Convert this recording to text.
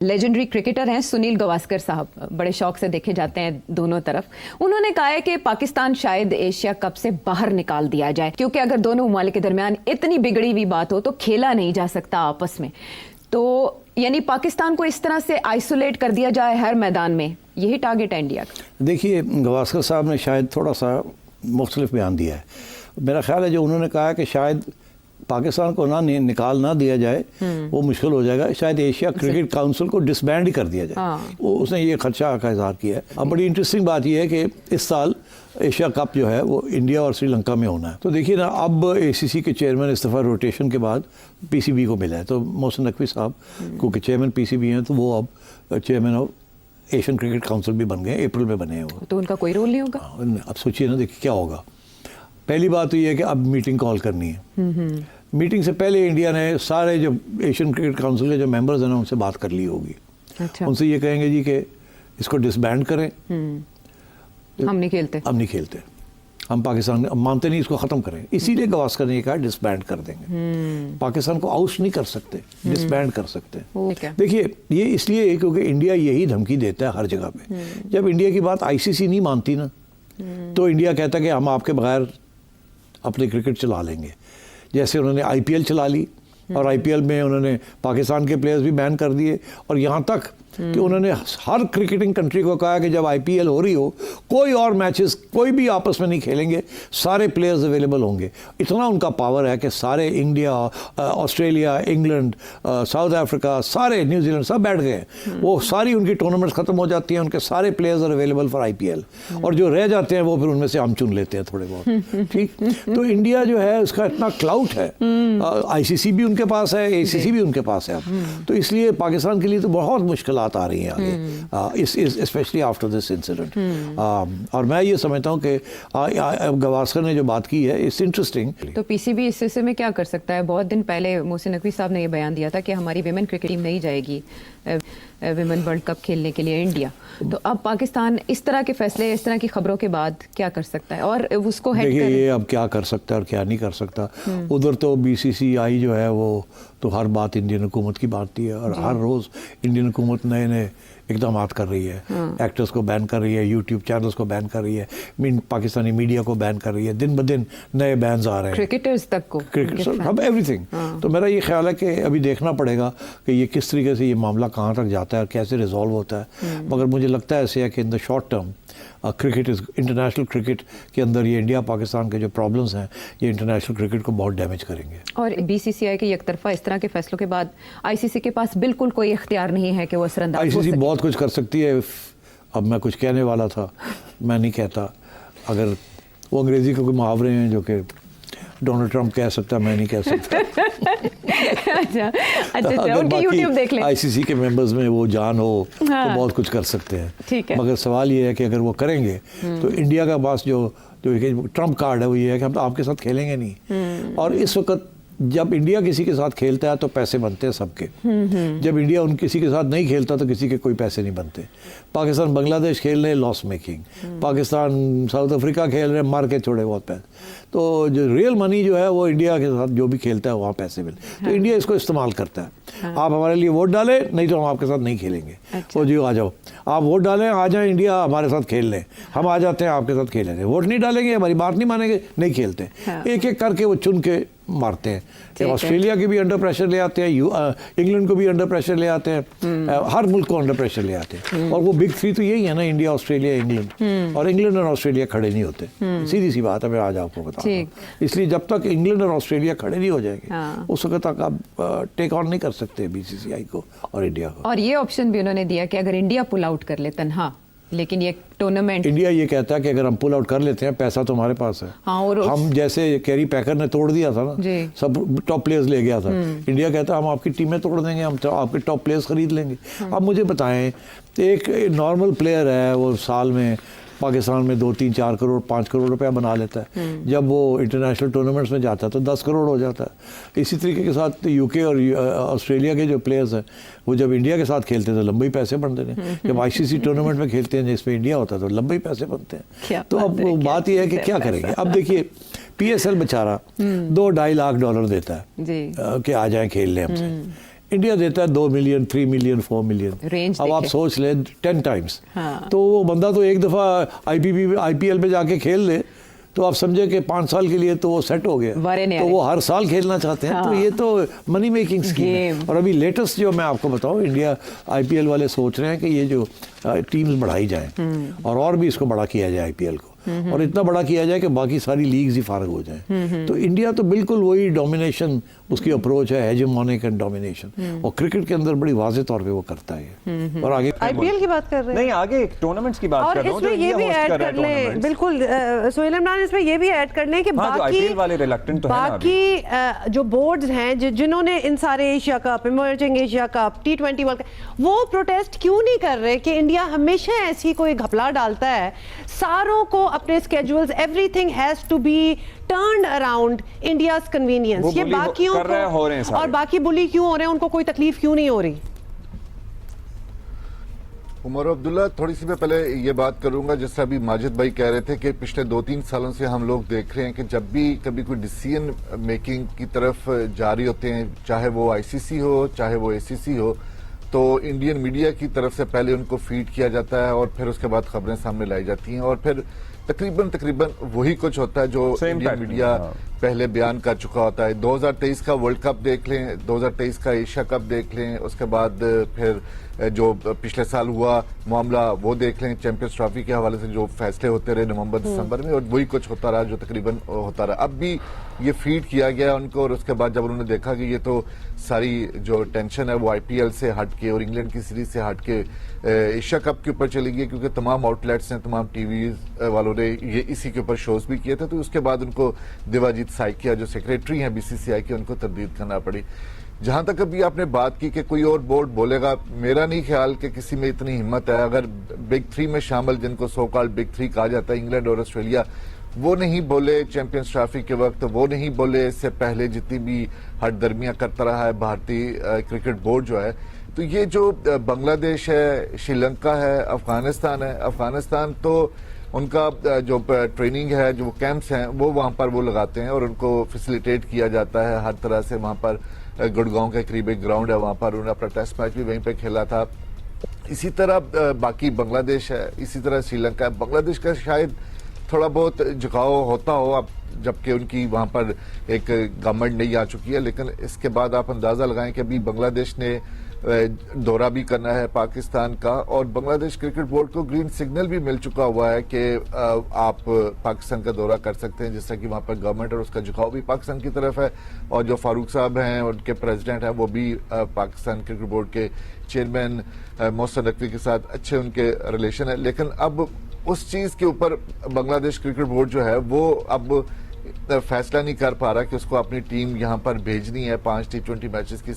Legendary cricketer हैं सुनील गावस्कर साहब, बड़े शौक से देखे जाते हैं दोनों तरफ। उन्होंने कहा है कि पाकिस्तान शायद एशिया कप से बाहर निकाल दिया जाए, क्योंकि अगर दोनों ममालिक के दरमियान इतनी बिगड़ी हुई बात हो तो खेला नहीं जा सकता आपस में। तो यानी पाकिस्तान को इस तरह से आइसोलेट कर दिया जाए हर मैदान में, यही टारगेट है इंडिया का। देखिए, गावस्कर साहब ने शायद थोड़ा सा मुख्तलिफ बयान दिया है। मेरा ख्याल है जो उन्होंने कहा है कि शायद पाकिस्तान को निकाल ना दिया जाए वो मुश्किल हो जाएगा, शायद एशिया क्रिकेट काउंसिल को डिसबैंड ही कर दिया जाए। वो उसने ये खदशा का इजहार किया है। अब बड़ी इंटरेस्टिंग बात यह है कि इस साल एशिया कप जो है वो इंडिया और श्रीलंका में होना है। तो देखिए ना, अब ACC के चेयरमैन इस दफ़ा रोटेशन के बाद PCB को मिला है। तो मोहसिन नकवी साहब क्योंकि चेयरमैन PCB हैं, तो वो अब chairman of Asian cricket council भी बन गए, अप्रैल में बने हैं वो। तो उनका कोई रोल नहीं होगा। अब सोचिए ना, देखिए क्या होगा। पहली बात तो ये है कि अब मीटिंग कॉल करनी है। मीटिंग से पहले इंडिया ने सारे जो एशियन क्रिकेट काउंसिल के जो मेंबर्स हैं ना, उनसे बात कर ली होगी। अच्छा। उनसे ये कहेंगे जी कि इसको डिसबैंड करें, हम नहीं खेलते, हम पाकिस्तान मानते नहीं, इसको ख़त्म करें। इसीलिए गावस्कर ने कहा डिसबैंड कर देंगे। पाकिस्तान को आउट नहीं कर सकते, डिसबैंड कर सकते। देखिए, ये इसलिए क्योंकि इंडिया यही धमकी देता है हर जगह पे। जब इंडिया की बात ICC नहीं मानती ना, तो इंडिया कहता है कि हम आपके बगैर अपने क्रिकेट चला लेंगे। जैसे उन्होंने IPL चला ली और IPL में उन्होंने पाकिस्तान के प्लेयर्स भी बैन कर दिए, और यहाँ तक कि उन्होंने हर क्रिकेटिंग कंट्री को कहा कि जब IPL हो रही हो कोई और मैचेस कोई भी आपस में नहीं खेलेंगे, सारे प्लेयर्स अवेलेबल होंगे। इतना उनका पावर है कि सारे India, Australia, England, south Africa, सारे न्यूजीलैंड सब बैठ गए। वो सारी उनकी टूर्नामेंट्स ख़त्म हो जाती हैं, उनके सारे players are available for IPL, और जो रह जाते हैं वो फिर उनमें से हम चुन लेते हैं थोड़े बहुत। ठीक। तो इंडिया जो है उसका इतना क्लाउट है, ICC भी उनके पास है, ACC भी उनके पास है। तो इसलिए पाकिस्तान के लिए तो बहुत मुश्किल आ रही हैं आगे, स्पेशली आफ्टर दिस इंसिडेंट। और मैं ये समझता हूँ कि गावस्कर ने जो बात की है इट्स इंटरेस्टिंग। तो PCB इस सिलसिले में क्या कर सकता है? बहुत दिन पहले मोहसिन नकवी साहब ने ये बयान दिया था कि हमारी विमेन क्रिकेट टीम नहीं जाएगी विमेन वर्ल्ड कप खेलने के लिए इंडिया। तो अब पाकिस्तान इस तरह के फैसले, इस तरह की खबरों के बाद क्या कर सकता है और उसको हेड देखिए ये अब क्या कर सकता है और क्या नहीं कर सकता। उधर तो BCCI जो है वो तो हर बात इंडियन हुकूमत की बात है, और हर रोज़ इंडियन हुकूमत नए नए इकदाम कर रही है। एक्टर्स को बैन कर रही है, YouTube चैनल्स को बैन कर रही है, पाकिस्तानी मीडिया को बैन कर रही है, दिन ब दिन नए बैन्स आ रहे हैं, क्रिकेटर्स तक को, सब एवरीथिंग। तो मेरा ये ख्याल है कि अभी देखना पड़ेगा कि ये किस तरीके से ये मामला कहाँ तक जाता है और कैसे रिजॉल्व होता है। मगर मुझे लगता है ऐसे है कि in the short term cricket international cricket के अंदर ये इंडिया पाकिस्तान के जो प्रॉब्लम्स हैं ये इंटरनेशनल क्रिकेट को बहुत डैमेज करेंगे। और BCCI के एक तरफा इस तरह के फैसलों के बाद ICC के पास बिल्कुल कोई इख्तियार नहीं है कि वो असरअंदाज हो सके। ICC बहुत कुछ कर सकती है। अब मैं कुछ कहने वाला था, मैं नहीं कहता। अगर वो अंग्रेज़ी के कोई मुहावरे हैं जो कि डोनाल्ड ट्रंप कह सकता, मैं नहीं कह सकता। अच्छा, उनके YouTube देख लें। ICC के मेंबर्स में वो जान हो तो बहुत कुछ कर सकते हैं। ठीक है। मगर सवाल ये है कि अगर वो करेंगे तो इंडिया का पास जो ट्रम्प कार्ड है वो ये है कि हम तो आपके साथ खेलेंगे नहीं। और इस वक्त जब इंडिया किसी के साथ खेलता है तो पैसे बनते हैं सबके। जब इंडिया किसी के साथ नहीं खेलता तो किसी के कोई पैसे नहीं बनते। पाकिस्तान बांग्लादेश खेल रहे loss making, Pakistan south Africa खेल रहे मार के थोड़े बहुत पैसे। तो जो रियल मनी जो है वो इंडिया के साथ जो भी खेलता है वहाँ पैसे मिलते। तो इंडिया इसको इस्तेमाल करता है। आप हमारे लिए वोट डालें, नहीं तो हम आपके साथ नहीं खेलेंगे। वो जी आ जाओ, आप वोट डालें, आ जाएं इंडिया हमारे साथ खेल लें, हम आ जाते हैं आपके साथ खेलेंगे। वोट नहीं डालेंगे, हमारी बात नहीं मानेंगे, नहीं खेलते। एक एक करके वो चुन के मारते हैं। ऑस्ट्रेलिया की भी अंडर प्रेशर ले आते हैं, इंग्लैंड को भी अंडर प्रेशर ले आते हैं, हर मुल्क को अंडर प्रेशर ले आते हैं। और वो बिग थ्री तो यही है ना, इंडिया, ऑस्ट्रेलिया, इंग्लैंड। और इंग्लैंड और ऑस्ट्रेलिया खड़े नहीं होते। सीधी सी बात है, मैं आज आपको बता रहा हूं। इसलिए जब तक इंग्लैंड और ऑस्ट्रेलिया खड़े नहीं हो जाएंगे उस वक्त तक आप टेक ऑन नहीं कर सकते BCCI को और इंडिया को। और ये ऑप्शन भी उन्होंने दिया कि अगर इंडिया पुल आउट कर ले तन्हा, लेकिन ये टूर्नामेंट, इंडिया ये कहता है कि अगर हम पुल आउट कर लेते हैं पैसा तो हमारे पास है। और हम जैसे कैरी पैकर ने तोड़ दिया था ना, सब टॉप प्लेयर्स ले गया था। इंडिया कहता है हम आपकी टीमें तोड़ देंगे, हम तो आपके टॉप प्लेयर्स खरीद लेंगे। अब मुझे बताएं, एक नॉर्मल प्लेयर है वो साल में पाकिस्तान में 2, 3, 4 करोड़ 5 करोड़ रुपया बना लेता है। जब वो इंटरनेशनल टूर्नामेंट्स में जाता है तो 10 करोड़ हो जाता है। इसी तरीके के साथ UK और ऑस्ट्रेलिया के जो प्लेयर्स हैं वो जब इंडिया के साथ खेलते हैं तो लंबे पैसे बनते हैं। जब ICC टूर्नामेंट में खेलते हैं जिसमें इंडिया होता है तो लंबे पैसे बनते हैं। तो अब बात यह है कि क्या करेंगे। अब देखिए PSL बेचारा $2-2.5 लाख देता है कि आ जाएं खेल लें हमसे। इंडिया देता है 2 मिलियन, 3 मिलियन, 4 मिलियन। रेंज अब आप देखे। सोच लें 10 टाइम्स। हाँ। तो वो बंदा तो एक दफ़ा IPL पे जाके खेल ले तो आप समझे कि 5 साल के लिए तो वो सेट हो गया। तो वो हर साल खेलना चाहते हैं। तो ये तो मनी मेकिंग स्कीम है। और अभी लेटेस्ट जो मैं आपको बताऊं, इंडिया IPL वाले सोच रहे हैं कि ये जो टीम्स बढ़ाई जाएं और भी इसको बड़ा किया जाए IPL को, और इतना बड़ा किया जाए कि बाकी सारी लीग्स ही फारग हो जाएं। तो इंडिया तो बिल्कुल वही डोमिनेशन उसकी अप्रोच है, हेजेमोनिक एंड डोमिनेशन, और क्रिकेट के अंदर बड़ी वाज़ेह तौर पे वो करता है। और आगे IPL की बात कर रहे हैं, नहीं आगे टूर्नामेंट्स की बात कर रहा हूं, और इसमें ये भी ऐड कर लें, बिल्कुल सोहेल इमरान, इसमें ये भी ऐड कर लें कि बाकी IPL वाले रिलक्टेंट तो है ना बाकी जो बोर्ड्स हैं जिन्होंने इन सारे Asia cup, emerging Asia cup, T20 world cup, वो प्रोटेस्ट क्यों नहीं कर रहे कि इंडिया हमेशा ऐसी कोई घपला डालता है, सारों को अपने schedules, everything has to be turned around India's convenience. ये बाकियों हो रहे हैं और बाकी बुली क्यों हो रहे हैं, उनको कोई तकलीफ क्यों नहीं हो रही? उमर अब्दुल्ला, थोड़ी सी मैं पहले ये बात करूंगा, जैसे अभी माजिद भाई कह रहे थे कि पिछले 2-3 सालों से हम लोग देख रहे हैं कि जब भी कभी कोई डिसीजन मेकिंग की तरफ जारी होते हैं, चाहे वो ICC हो चाहे वो ACC हो, तो इंडियन मीडिया की तरफ से पहले उनको फीड किया जाता है और फिर उसके बाद खबरें सामने लाई जाती हैं, और फिर तकरीबन वही कुछ होता है जो इंडियन मीडिया पहले बयान कर चुका होता है। 2023 का वर्ल्ड कप देख लें, 2023 का एशिया कप देख लें, उसके बाद फिर जो पिछले साल हुआ मामला वो देख लें, चैंपियंस ट्रॉफी के हवाले से जो फैसले होते रहे नवंबर दिसंबर में, और वही कुछ होता रहा जो तकरीबन होता रहा। अब भी ये फीड किया गया उनको, और उसके बाद जब उन्होंने देखा कि ये तो सारी जो टेंशन है वो IPL से हट के और इंग्लैंड की सीरीज से हट के एशिया कप के ऊपर चली गई, क्योंकि तमाम आउटलेट्स हैं, तमाम टीवी वालों ने ये इसी के ऊपर शोज भी किए थे, तो उसके बाद उनको देवाजीत साइकिया जो सेक्रेटरी हैं BCCI के, उनको तब्दील करना पड़ी। जहां तक अभी आपने बात की कि कोई और बोर्ड बोलेगा, मेरा नहीं ख्याल कि किसी में इतनी हिम्मत है। अगर बिग 3 में शामिल, जिनको सो कॉल्ड बिग 3 कहा जाता है, इंग्लैंड और ऑस्ट्रेलिया, वो नहीं बोले चैंपियंस ट्रॉफी के वक्त, वो नहीं बोले इससे पहले जितनी भी हटदर्मियां करता रहा है भारतीय क्रिकेट बोर्ड जो है, तो ये जो बांग्लादेश है, श्रीलंका है, अफगानिस्तान है, अफगानिस्तान तो उनका जो ट्रेनिंग है, जो कैंप्स हैं, वो वहां पर वो लगाते हैं और उनको फैसिलिटेट किया जाता है हर तरह से। वहां पर गुड़गांव के करीब एक ग्राउंड है, वहां पर उन्होंने अपना टेस्ट मैच भी वहीं पे खेला था। इसी तरह बाकी बांग्लादेश है, इसी तरह श्रीलंका है। बांग्लादेश का शायद थोड़ा बहुत झुकाव होता हो अब, जबकि उनकी वहां पर एक गवर्नमेंट नहीं आ चुकी है, लेकिन इसके बाद आप अंदाजा लगाएं कि अभी बांग्लादेश ने दौरा भी करना है पाकिस्तान का, और बांग्लादेश क्रिकेट बोर्ड को ग्रीन सिग्नल भी मिल चुका हुआ है कि आप पाकिस्तान का दौरा कर सकते हैं, जिससे कि वहां पर गवर्नमेंट और उसका झुकाव भी पाकिस्तान की तरफ है, और जो फारूक साहब हैं उनके प्रेसिडेंट हैं वो भी पाकिस्तान क्रिकेट बोर्ड के चेयरमैन मोहसिन नकवी के साथ अच्छे उनके रिलेशन है। लेकिन अब उस चीज के ऊपर बांग्लादेश क्रिकेट बोर्ड जो है वो अब फैसला नहीं कर पा रहा कि उसको अपनी टीम यहां पर भेजनी है 5 T20 मैचेस की